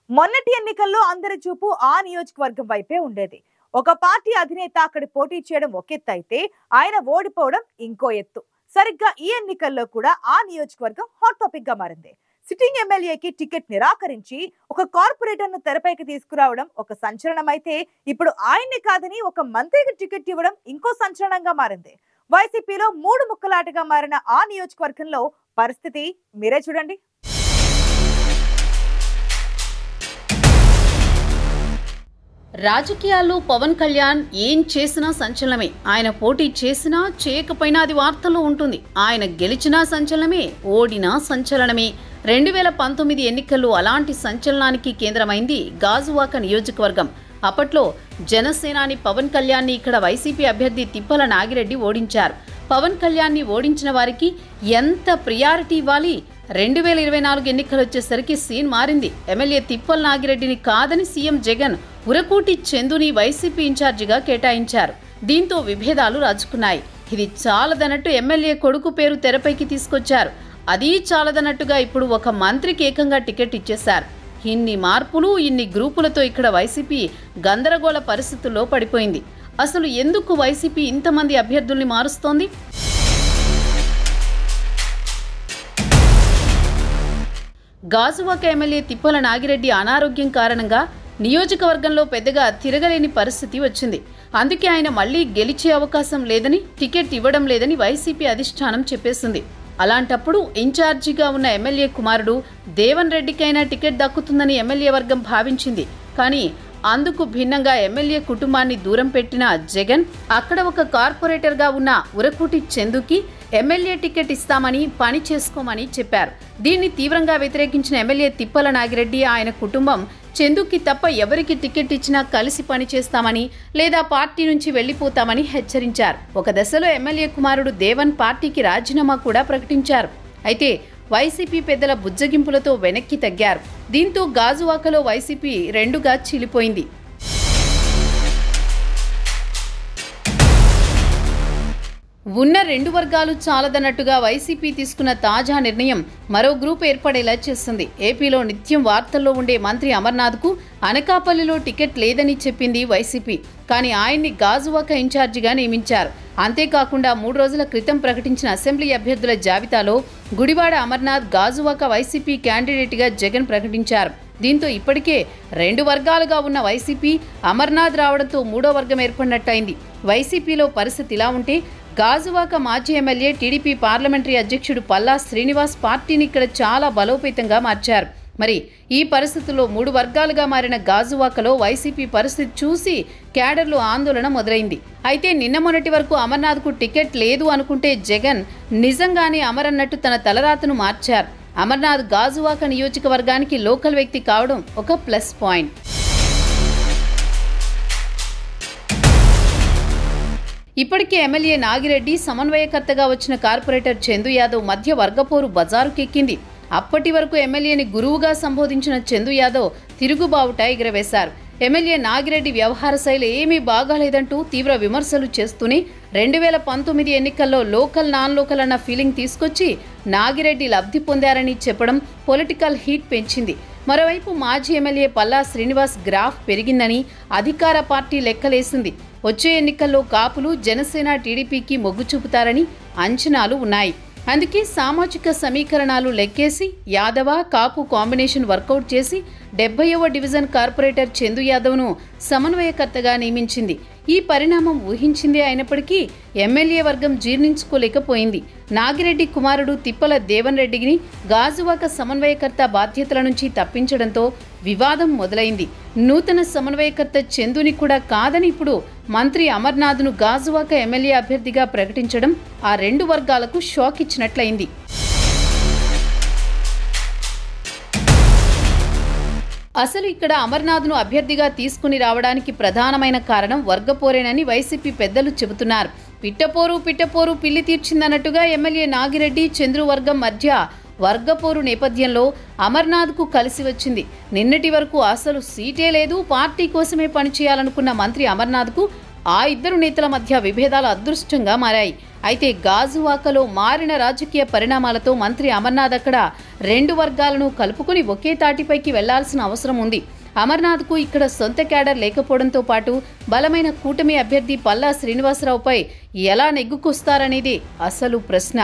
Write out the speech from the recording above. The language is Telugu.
మొన్నటి ఎన్నికల్లో అందరి చూపు ఆ నియోజకవర్గం వైపే ఉండేది. ఒక పార్టీ అధినేత అక్కడ పోటీ చేయడం ఒక ఎత్తు అయితే ఆయన ఓడిపోవడం ఇంకో ఎత్తు. సరిగ్గా ఈ ఎన్నికల్లో కూడా ఆ నియోజకవర్గం హాట్ టాపిక్ గా మారింది. సిట్టింగ్ ఎమ్మెల్యేకి టికెట్ నిరాకరించి ఒక కార్పొరేటర్ ను తెరపైకి తీసుకురావడం ఒక సంచలనం అయితే, ఇప్పుడు ఆయన్ని కాదని ఒక మంత్రికి టికెట్ ఇవ్వడం ఇంకో సంచలనంగా మారింది. వైసీపీలో మూడు ముక్కలాటగా మారిన ఆ నియోజకవర్గంలో పరిస్థితి మీరే చూడండి. రాజకీయాల్లో పవన్ కళ్యాణ్ ఏం చేసినా సంచలనమే. ఆయన పోటీ చేసినా చేయకపోయినా అది వార్తల్లో ఉంటుంది. ఆయన గెలిచినా సంచలనమే, ఓడినా సంచలనమే. 2019 ఎన్నికల్లో అలాంటి సంచలనానికి కేంద్రమైంది గాజువాక నియోజకవర్గం. అప్పట్లో జనసేనాని పవన్ కళ్యాణ్ని ఇక్కడ వైసీపీ అభ్యర్థి తిప్పల నాగిరెడ్డి ఓడించారు. పవన్ కళ్యాణ్ని ఓడించిన వారికి ఎంత ప్రియారిటీ ఇవ్వాలి? 2024 ఎన్నికలు వచ్చేసరికి సీన్ మారింది. ఎమ్మెల్యే తిప్పల నాగిరెడ్డిని కాదని సీఎం జగన్ ఉరకూటి చందుని వైసీపీ ఇన్ఛార్జిగా కేటాయించారు. దీంతో విభేదాలు రాజుకున్నాయి. ఇది చాలదన్నట్టు ఎమ్మెల్యే కొడుకు పేరు తెరపైకి తీసుకొచ్చారు. అదీ చాలదన్నట్టుగా ఇప్పుడు ఒక మంత్రికి ఏకంగా టికెట్ ఇచ్చేశారు. ఇన్ని మార్పులు, ఇన్ని గ్రూపులతో ఇక్కడ వైసీపీ గందరగోళ పరిస్థితుల్లో పడిపోయింది. అసలు ఎందుకు వైసీపీ ఇంతమంది అభ్యర్థుల్ని మారుస్తోంది? గాజువాక ఎమ్మెల్యే తిప్పల నాగిరెడ్డి అనారోగ్యం కారణంగా నియోజకవర్గంలో పెద్దగా తిరగలేని పరిస్థితి వచ్చింది. అందుకే ఆయన మళ్లీ గెలిచే అవకాశం లేదని, టికెట్ ఇవ్వడం లేదని వైసీపీ అధిష్టానం చెప్పేసింది. అలాంటప్పుడు ఇన్ఛార్జిగా ఉన్న ఎమ్మెల్యే కుమారుడు దేవన్ రెడ్డికైనా టికెట్ దక్కుతుందని ఎమ్మెల్యే వర్గం భావించింది. కానీ అందుకు భిన్నంగా ఎమ్మెల్యే కుటుంబాన్ని దూరం పెట్టిన జగన్ అక్కడ ఒక కార్పొరేటర్గా ఉన్న ఉరకూటి చందుకి ఎమ్మెల్యే టికెట్ ఇస్తామని, పని చేసుకోమని చెప్పారు. దీన్ని తీవ్రంగా వ్యతిరేకించిన ఎమ్మెల్యే తిప్పల నాగిరెడ్డి, ఆయన కుటుంబం చందుకి తప్ప ఎవరికి టికెట్ ఇచ్చినా కలిసి పని చేస్తామని, లేదా పార్టీ నుంచి వెళ్లిపోతామని హెచ్చరించారు. ఒక దశలో ఎమ్మెల్యే కుమారుడు దేవన్ పార్టీకి రాజీనామా కూడా ప్రకటించారు. అయితే వైసీపీ పెద్దల బుజ్జగింపులతో వెనక్కి తగ్గారు. దీంతో గాజువాకలో వైసీపీ రెండుగా చీలిపోయింది. ఉన్న రెండు వర్గాలు చాలదన్నట్టుగా వైసీపీ తీసుకున్న తాజా నిర్ణయం మరో గ్రూప్ ఏర్పడేలా చేస్తుంది. ఏపీలో నిత్యం వార్తల్లో ఉండే మంత్రి అమర్నాథ్కు అనకాపల్లిలో టికెట్ లేదని చెప్పింది వైసీపీ. కానీ ఆయన్ని గాజువాక ఇన్ఛార్జిగా నియమించారు. అంతేకాకుండా 3 రోజుల క్రితం ప్రకటించిన అసెంబ్లీ అభ్యర్థుల జాబితాలో గుడివాడ అమర్నాథ్ గాజువాక వైసీపీ క్యాండిడేట్గా జగన్ ప్రకటించారు. దీంతో ఇప్పటికే రెండు వర్గాలుగా ఉన్న వైసీపీ అమర్నాథ్ రావడంతో మూడో వర్గం ఏర్పడినట్టయింది. వైసీపీలో పరిస్థితి ఇలా ఉంటే గాజువాక మాజీ ఎమ్మెల్యే, టీడీపీ పార్లమెంటరీ అధ్యక్షుడు పల్లా శ్రీనివాస్ పార్టీని ఇక్కడ చాలా బలోపేతంగా మార్చారు. మరి ఈ పరిస్థితుల్లో మూడు వర్గాలుగా మారిన గాజువాకలో వైసీపీ పరిస్థితి చూసి క్యాడర్లో ఆందోళన మొదలైంది. అయితే నిన్న మొన్నటి వరకు అమర్నాథ్కు టికెట్ లేదు అనుకుంటే జగన్ నిజంగానే అమర్ అన్నట్టు తన తలరాతను మార్చారు. అమర్నాథ్ గాజువాక నియోజకవర్గానికి లోకల్ వ్యక్తి కావడం ఒక ప్లస్ పాయింట్. ఇప్పటికే ఎమ్మెల్యే నాగిరెడ్డి, సమన్వయకర్తగా వచ్చిన కార్పొరేటర్ చందు యాదవ్ మధ్య వర్గపోరు బజారుకెక్కింది. అప్పటి వరకు ఎమ్మెల్యేని గురువుగా సంబోధించిన చందు యాదవ్ తిరుగుబావుట ఎగురవేశారు. ఎమ్మెల్యే నాగిరెడ్డి వ్యవహార శైలి ఏమీ బాగాలేదంటూ తీవ్ర విమర్శలు చేస్తూనే 2019 ఎన్నికల్లో లోకల్ నాన్ లోకల్ అన్న ఫీలింగ్ తీసుకొచ్చి నాగిరెడ్డి లబ్ధి పొందారని చెప్పడం పొలిటికల్ హీట్ పెంచింది. మరోవైపు మాజీ ఎమ్మెల్యే పల్లా శ్రీనివాస్ గ్రాఫ్ పెరిగిందని అధికార పార్టీ లెక్కలేసింది. వచ్చే ఎన్నికల్లో కాపులు జనసేన, టీడీపీకి మొగ్గు చూపుతారని అంచనాలు ఉన్నాయి. అందుకే సామాజిక సమీకరణాలు లెక్కేసి యాదవ కాపు కాంబినేషన్ వర్కౌట్ చేసి 70వ డివిజన్ కార్పొరేటర్ చందు యాదవ్ను సమన్వయకర్తగా నియమించింది. ఈ పరిణామం ఊహించిందే అయినప్పటికీ ఎమ్మెల్యే వర్గం జీర్ణించుకోలేకపోయింది. నాగిరెడ్డి కుమారుడు తిప్పల దేవన్ రెడ్డిని గాజువాక సమన్వయకర్త బాధ్యతల నుంచి తప్పించడంతో వివాదం మొదలైంది. నూతన సమన్వయకర్త చందుని కూడా కాదని ఇప్పుడు మంత్రి అమర్నాథ్ను గాజువాక ఎమ్మెల్యే అభ్యర్థిగా ప్రకటించడం ఆ రెండు వర్గాలకు షాక్ ఇచ్చినట్లయింది. అసలు ఇక్కడ అమర్నాథ్ను అభ్యర్థిగా తీసుకుని రావడానికి ప్రధానమైన కారణం వర్గపోరేనని వైసీపీ పెద్దలు చెబుతున్నారు. పిట్టపోరు పిల్లి తీర్చిందన్నట్టుగా ఎమ్మెల్యే నాగిరెడ్డి, చంద్రు వర్గం మధ్య వర్గపోరు నేపథ్యంలో అమర్నాథ్కు కలిసి వచ్చింది. నిన్నటి వరకు అసలు సీటే లేదు, పార్టీ కోసమే పనిచేయాలనుకున్న మంత్రి అమర్నాథ్కు ఆ ఇద్దరు నేతల మధ్య విభేదాలు అదృష్టంగా మారాయి. అయితే గాజువాకలో మారిన రాజకీయ పరిణామాలతో మంత్రి అమర్నాథ్ అక్కడ రెండు వర్గాలను కలుపుకుని ఒకే తాటిపైకి వెళ్లాల్సిన అవసరం ఉంది. అమర్నాథ్కు ఇక్కడ సొంత క్యాడర్ లేకపోవడంతో పాటు బలమైన కూటమి అభ్యర్థి పల్లా శ్రీనివాసరావుపై ఎలా నెగ్గుకొస్తారనేది అసలు ప్రశ్న.